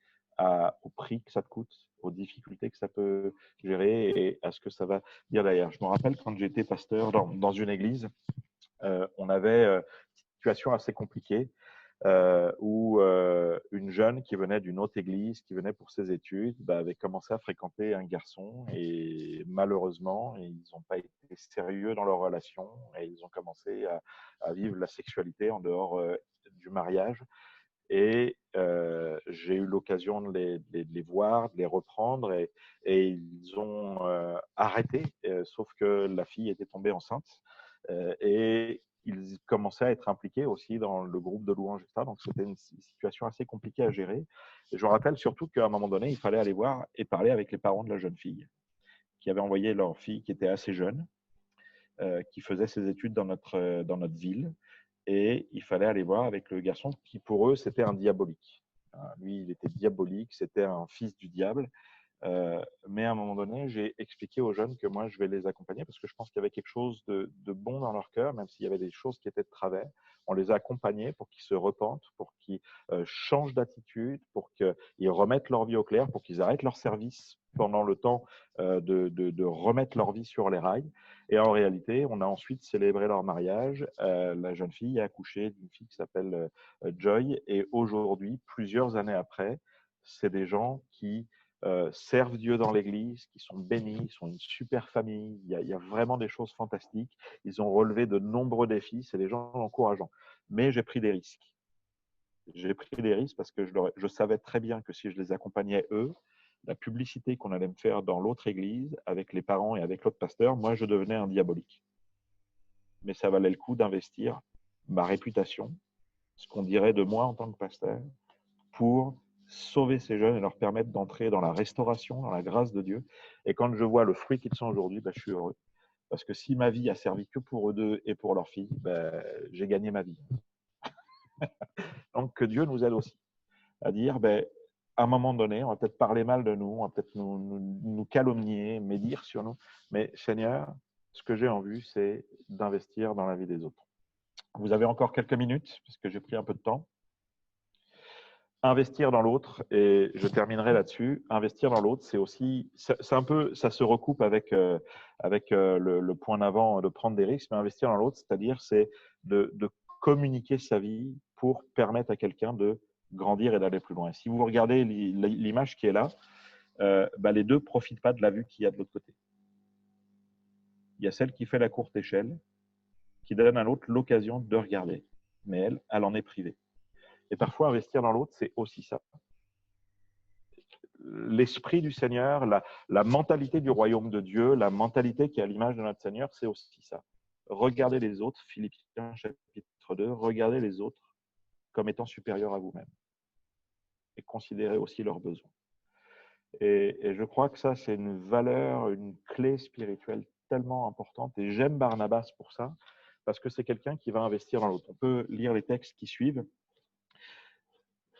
au prix que ça te coûte, aux difficultés que ça peut gérer et à ce que ça va dire derrière. Je me rappelle quand j'étais pasteur dans une église, on avait une situation assez compliquée. Où une jeune qui venait d'une autre église, qui venait pour ses études, avait commencé à fréquenter un garçon et malheureusement, ils n'ont pas été sérieux dans leur relation et ils ont commencé à vivre la sexualité en dehors du mariage. Et j'ai eu l'occasion de les voir, de les reprendre et ils ont arrêté, sauf que la fille était tombée enceinte et ils commençaient à être impliqués aussi dans le groupe de louanges, etc. Donc, c'était une situation assez compliquée à gérer. Et je rappelle surtout qu'à un moment donné, il fallait aller voir et parler avec les parents de la jeune fille qui avaient envoyé leur fille qui était assez jeune, qui faisait ses études dans notre ville. Et il fallait aller voir avec le garçon qui, pour eux, c'était un diabolique. Lui, il était diabolique, c'était un fils du diable. Mais à un moment donné, j'ai expliqué aux jeunes que moi, je vais les accompagner parce que je pense qu'il y avait quelque chose de bon dans leur cœur, même s'il y avait des choses qui étaient de travers. On les a accompagnés pour qu'ils se repentent, pour qu'ils changent d'attitude, pour qu'ils remettent leur vie au clair, pour qu'ils arrêtent leur service pendant le temps de remettre leur vie sur les rails. Et en réalité, on a ensuite célébré leur mariage. La jeune fille a accouché d'une fille qui s'appelle Joy. Et aujourd'hui, plusieurs années après, c'est des gens qui servent Dieu dans l'église, qui sont bénis, ils sont une super famille, il y a vraiment des choses fantastiques, ils ont relevé de nombreux défis, c'est des gens encourageants. Mais j'ai pris des risques. J'ai pris des risques parce que je savais très bien que si je les accompagnais eux, la publicité qu'on allait me faire dans l'autre église, avec les parents et avec l'autre pasteur, moi je devenais un diabolique. Mais ça valait le coup d'investir ma réputation, ce qu'on dirait de moi en tant que pasteur, pour sauver ces jeunes et leur permettre d'entrer dans la restauration, dans la grâce de Dieu. Et quand je vois le fruit qu'ils sont aujourd'hui, je suis heureux. Parce que si ma vie a servi que pour eux deux et pour leur fille, j'ai gagné ma vie. Donc que Dieu nous aide aussi à dire, à un moment donné, on va peut-être parler mal de nous, on va peut-être nous calomnier, médire sur nous. Mais Seigneur, ce que j'ai en vue, c'est d'investir dans la vie des autres. Vous avez encore quelques minutes, parce que j'ai pris un peu de temps. Investir dans l'autre, et je terminerai là-dessus. Investir dans l'autre, c'est aussi, c'est un peu, ça se recoupe avec le point d'avant de prendre des risques, mais investir dans l'autre, c'est-à-dire c'est de communiquer sa vie pour permettre à quelqu'un de grandir et d'aller plus loin. Si vous regardez l'image qui est là, les deux ne profitent pas de la vue qu'il y a de l'autre côté. Il y a celle qui fait la courte échelle, qui donne à l'autre l'occasion de regarder, mais elle en est privée. Et parfois, investir dans l'autre, c'est aussi ça. L'esprit du Seigneur, la mentalité du royaume de Dieu, la mentalité qui est à l'image de notre Seigneur, c'est aussi ça. regardez les autres, Philippiens chapitre 2, regardez les autres comme étant supérieurs à vous-même et considérez aussi leurs besoins. Et je crois que ça, c'est une valeur, une clé spirituelle tellement importante. Et j'aime Barnabas pour ça, parce que c'est quelqu'un qui va investir dans l'autre. On peut lire les textes qui suivent.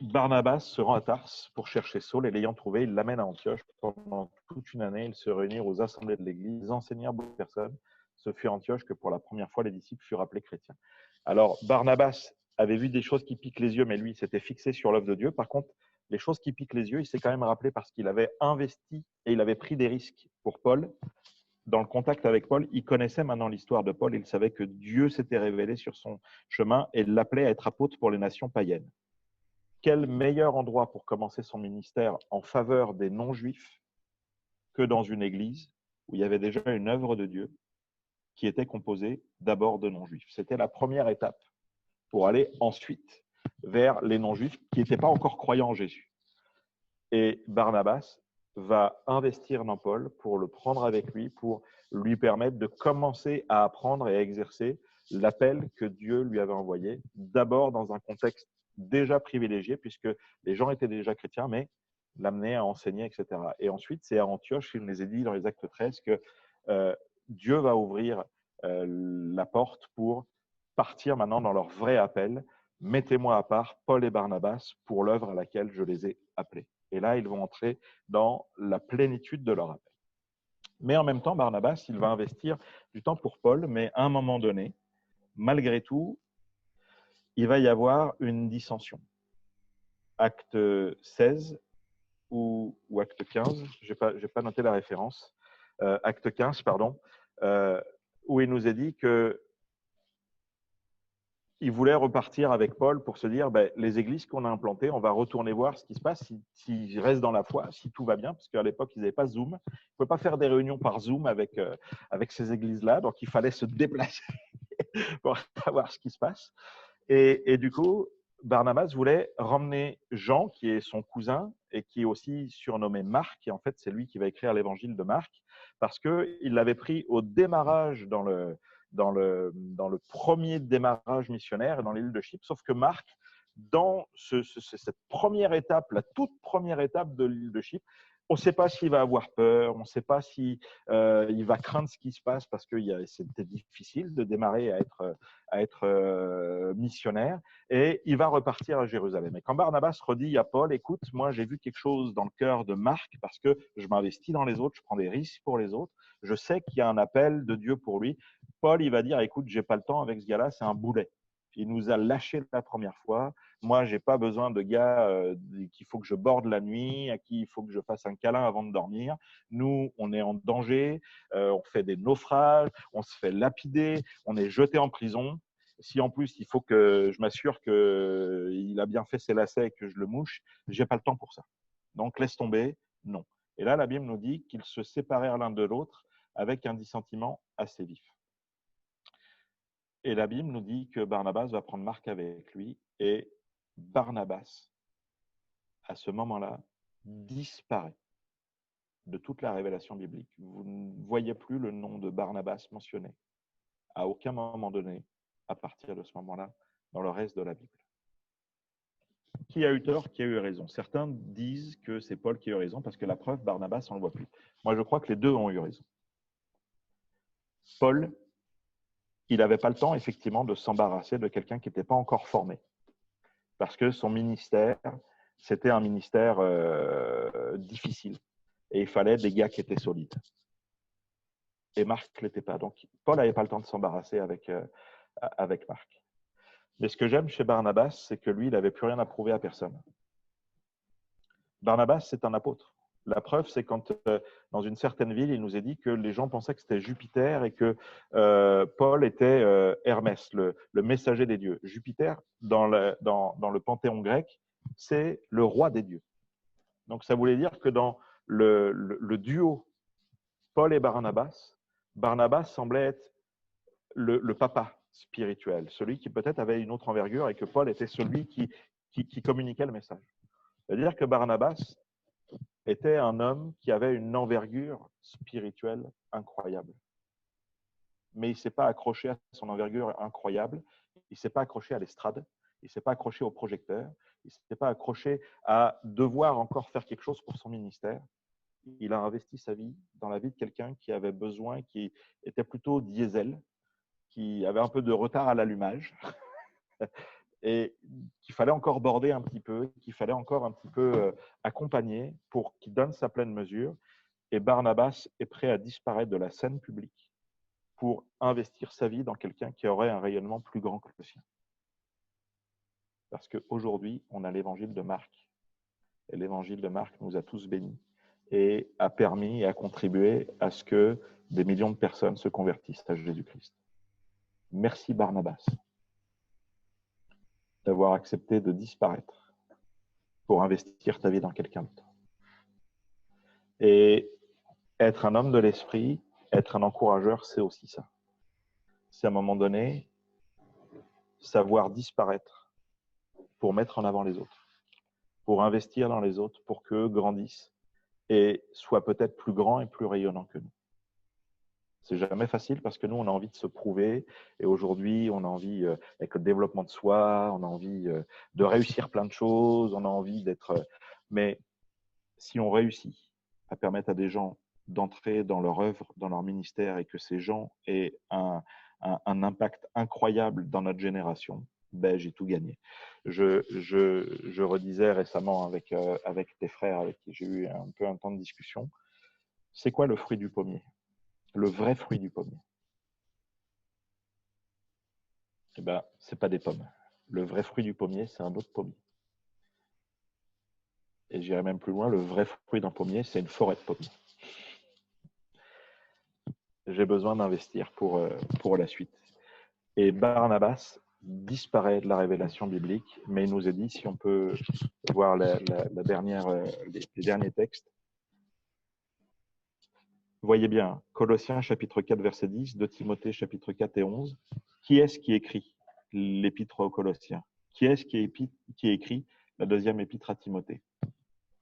Barnabas se rend à Tarse pour chercher Saul et l'ayant trouvé, il l'amène à Antioche. Pendant toute une année, ils se réunirent aux assemblées de l'Église, ils enseignèrent beaucoup de personnes. Ce fut à Antioche que pour la première fois, les disciples furent appelés chrétiens. Alors, Barnabas avait vu des choses qui piquent les yeux, mais lui, s'était fixé sur l'œuvre de Dieu. Par contre, les choses qui piquent les yeux, il s'est quand même rappelé parce qu'il avait investi et il avait pris des risques pour Paul. Dans le contact avec Paul, il connaissait maintenant l'histoire de Paul. Il savait que Dieu s'était révélé sur son chemin et l'appelait à être apôtre pour les nations païennes. Quel meilleur endroit pour commencer son ministère en faveur des non-juifs que dans une église où il y avait déjà une œuvre de Dieu qui était composée d'abord de non-juifs. C'était la première étape pour aller ensuite vers les non-juifs qui n'étaient pas encore croyants en Jésus. Et Barnabas va investir dans Paul pour le prendre avec lui, pour lui permettre de commencer à apprendre et à exercer l'appel que Dieu lui avait envoyé, d'abord dans un contexte déjà privilégié, puisque les gens étaient déjà chrétiens, mais l'amener à enseigner, etc. Et ensuite, c'est à Antioche, il nous les a dit dans les Actes 13, que Dieu va ouvrir la porte pour partir maintenant dans leur vrai appel. Mettez-moi à part Paul et Barnabas pour l'œuvre à laquelle je les ai appelés. Et là, ils vont entrer dans la plénitude de leur appel. Mais en même temps, Barnabas, il va investir du temps pour Paul, mais à un moment donné, malgré tout, il va y avoir une dissension. Acte 16 ou acte 15, je n'ai pas noté la référence, acte 15, pardon, où il nous est dit que il voulait repartir avec Paul pour se dire, les églises qu'on a implantées, on va retourner voir ce qui se passe, s'ils restent dans la foi, si tout va bien, parce qu'à l'époque, ils n'avaient pas Zoom. Ils ne pouvaient pas faire des réunions par Zoom avec ces églises-là, donc il fallait se déplacer pour savoir ce qui se passe. Et du coup, Barnabas voulait ramener Jean, qui est son cousin et qui est aussi surnommé Marc, et en fait, c'est lui qui va écrire l'évangile de Marc, parce qu'il l'avait pris au démarrage dans le premier démarrage missionnaire dans l'île de Chypre, sauf que Marc, dans cette première étape, la toute première étape de l'île de Chypre, on ne sait pas s'il va avoir peur, on ne sait pas s'il va craindre ce qui se passe parce que c'était difficile de démarrer à être missionnaire, et il va repartir à Jérusalem. Et quand Barnabas redit à Paul, écoute, moi j'ai vu quelque chose dans le cœur de Marc parce que je m'investis dans les autres, je prends des risques pour les autres, je sais qu'il y a un appel de Dieu pour lui. Paul, il va dire, écoute, j'ai pas le temps avec ce gars-là, c'est un boulet. Il nous a lâchés la première fois. Moi, j'ai pas besoin de gars qu'il faut que je borde la nuit, à qui il faut que je fasse un câlin avant de dormir. Nous, on est en danger, on fait des naufrages, on se fait lapider, on est jeté en prison. Si en plus, il faut que je m'assure qu'il a bien fait ses lacets et que je le mouche, j'ai pas le temps pour ça. Donc, laisse tomber, non. Et là, la Bible nous dit qu'ils se séparèrent l'un de l'autre avec un dissentiment assez vif. Et la Bible nous dit que Barnabas va prendre Marc avec lui, et Barnabas, à ce moment-là, disparaît de toute la révélation biblique. Vous ne voyez plus le nom de Barnabas mentionné à aucun moment donné, à partir de ce moment-là, dans le reste de la Bible. Qui a eu tort, qui a eu raison? Certains disent que c'est Paul qui a eu raison, parce que la preuve, Barnabas, on ne le voit plus. Moi, je crois que les deux ont eu raison. Paul, il n'avait pas le temps, effectivement, de s'embarrasser de quelqu'un qui n'était pas encore formé. Parce que son ministère, c'était un ministère difficile. Et il fallait des gars qui étaient solides. Et Marc ne l'était pas. Donc, Paul n'avait pas le temps de s'embarrasser avec Marc. Mais ce que j'aime chez Barnabas, c'est que lui, il n'avait plus rien à prouver à personne. Barnabas, c'est un apôtre. La preuve, c'est quand, dans une certaine ville, il nous est dit que les gens pensaient que c'était Jupiter et que Paul était Hermès, le messager des dieux. Jupiter, dans le panthéon grec, c'est le roi des dieux. Donc, ça voulait dire que dans le duo Paul et Barnabas, Barnabas semblait être le papa spirituel, celui qui peut-être avait une autre envergure, et que Paul était celui qui communiquait le message. C'est-à-dire que Barnabas était un homme qui avait une envergure spirituelle incroyable. mais il ne s'est pas accroché à son envergure incroyable, il ne s'est pas accroché à l'estrade, il ne s'est pas accroché au projecteur, il ne s'est pas accroché à devoir encore faire quelque chose pour son ministère. Il a investi sa vie dans la vie de quelqu'un qui avait besoin, qui était plutôt diesel, qui avait un peu de retard à l'allumage et qu'il fallait encore border un petit peu, qu'il fallait encore un petit peu accompagner pour qu'il donne sa pleine mesure. Et Barnabas est prêt à disparaître de la scène publique pour investir sa vie dans quelqu'un qui aurait un rayonnement plus grand que le sien. Parce qu'aujourd'hui, on a l'évangile de Marc. Et l'évangile de Marc nous a tous bénis et a permis et a contribué à ce que des millions de personnes se convertissent à Jésus-Christ. Merci Barnabas d'avoir accepté de disparaître pour investir ta vie dans quelqu'un d'autre. Et être un homme de l'esprit, être un encourageur, c'est aussi ça. C'est à un moment donné savoir disparaître pour mettre en avant les autres, pour investir dans les autres, pour qu'eux grandissent et soient peut-être plus grands et plus rayonnants que nous. C'est jamais facile parce que nous, on a envie de se prouver et aujourd'hui, on a envie, avec le développement de soi, on a envie de réussir plein de choses, on a envie d'être… Mais si on réussit à permettre à des gens d'entrer dans leur œuvre, dans leur ministère et que ces gens aient un impact incroyable dans notre génération, ben, j'ai tout gagné. Je redisais récemment avec tes frères avec qui j'ai eu un peu un temps de discussion, c'est quoi le fruit du pommier? Le vrai fruit du pommier? Eh ben, c'est pas des pommes. Le vrai fruit du pommier, c'est un autre pommier. Et j'irai même plus loin, le vrai fruit d'un pommier, c'est une forêt de pommiers. J'ai besoin d'investir pour la suite. Et Barnabas disparaît de la révélation biblique, mais il nous est dit, si on peut voir les derniers textes, voyez bien, Colossiens chapitre 4, verset 10, 2 Timothée chapitre 4 et 11, qui est-ce qui écrit l'épître aux Colossiens? Qui est-ce qui écrit la deuxième épître à Timothée?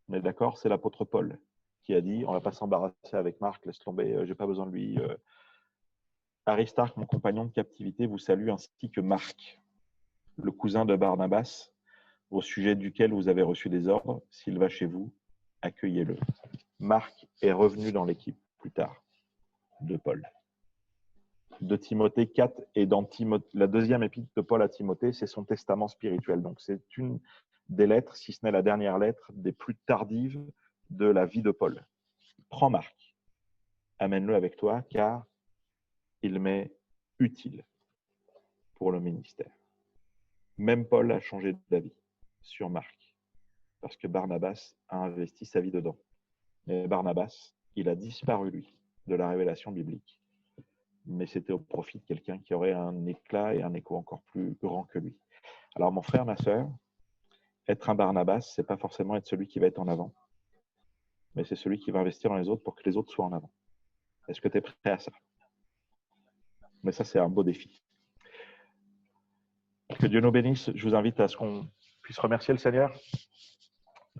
On est d'accord, c'est l'apôtre Paul qui a dit, on ne va pas s'embarrasser avec Marc, laisse tomber, j'ai pas besoin de lui. Aristarque, mon compagnon de captivité, vous salue, ainsi que Marc, le cousin de Barnabas, au sujet duquel vous avez reçu des ordres. S'il va chez vous, accueillez-le. Marc est revenu dans l'équipe plus tard de Paul. De Timothée 4 et dans la deuxième épître de Paul à Timothée, c'est son testament spirituel. Donc c'est une des lettres, si ce n'est la dernière lettre, des plus tardives de la vie de Paul. Prends Marc, amène-le avec toi, car il m'est utile pour le ministère. Même Paul a changé d'avis sur Marc, parce que Barnabas a investi sa vie dedans. Mais Barnabas, il a disparu, lui, de la révélation biblique. Mais c'était au profit de quelqu'un qui aurait un éclat et un écho encore plus grand que lui. Alors, mon frère, ma sœur, être un Barnabas, ce n'est pas forcément être celui qui va être en avant, mais c'est celui qui va investir dans les autres pour que les autres soient en avant. Est-ce que tu es prêt à ça? Mais ça, c'est un beau défi. Que Dieu nous bénisse. Je vous invite à ce qu'on puisse remercier le Seigneur.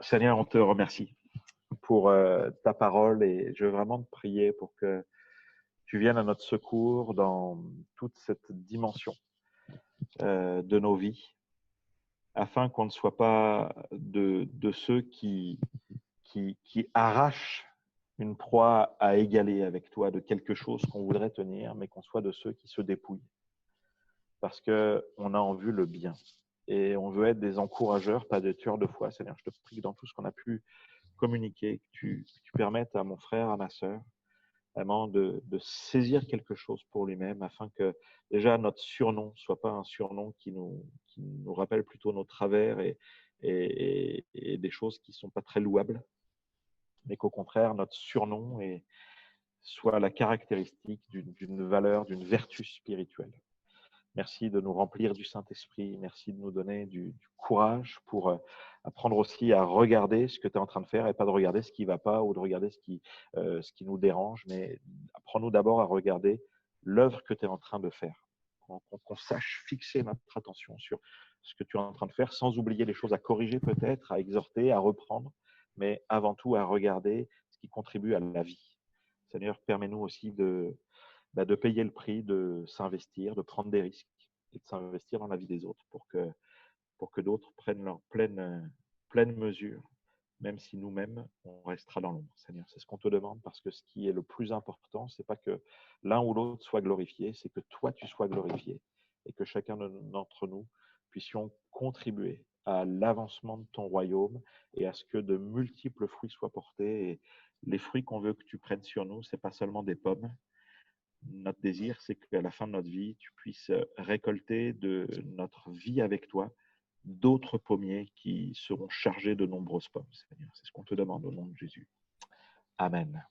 Seigneur, on te remercie pour ta parole et je veux vraiment te prier pour que tu viennes à notre secours dans toute cette dimension de nos vies, afin qu'on ne soit pas de ceux qui arrachent une proie à égaler avec toi de quelque chose qu'on voudrait tenir, mais qu'on soit de ceux qui se dépouillent. Parce qu'on a en vue le bien. Et on veut être des encourageurs, pas des tueurs de foi. Seigneur, je te prie que dans tout ce qu'on a pu communiquer, que tu permettes à mon frère, à ma sœur, vraiment de saisir quelque chose pour lui-même, afin que déjà notre surnom ne soit pas un surnom qui nous rappelle plutôt nos travers et des choses qui ne sont pas très louables, mais qu'au contraire, notre surnom soit la caractéristique d'une valeur, d'une vertu spirituelle. Merci de nous remplir du Saint-Esprit. Merci de nous donner du courage pour apprendre aussi à regarder ce que tu es en train de faire et pas de regarder ce qui ne va pas ou de regarder ce qui nous dérange, mais apprends-nous d'abord à regarder l'œuvre que tu es en train de faire. Qu'on sache fixer notre attention sur ce que tu es en train de faire sans oublier les choses à corriger peut-être, à exhorter, à reprendre, mais avant tout à regarder ce qui contribue à la vie. Seigneur, permets-nous aussi de payer le prix, de s'investir, de prendre des risques et de s'investir dans la vie des autres pour que d'autres prennent leur pleine mesure, même si nous-mêmes, on restera dans l'ombre. Seigneur, c'est ce qu'on te demande parce que ce qui est le plus important, c'est pas que l'un ou l'autre soit glorifié, c'est que toi, tu sois glorifié et que chacun d'entre nous puissions contribuer à l'avancement de ton royaume et à ce que de multiples fruits soient portés. Et les fruits qu'on veut que tu prennes sur nous, c'est pas seulement des pommes. Notre désir, c'est qu'à la fin de notre vie, tu puisses récolter de notre vie avec toi d'autres pommiers qui seront chargés de nombreuses pommes, Seigneur. C'est ce qu'on te demande au nom de Jésus. Amen.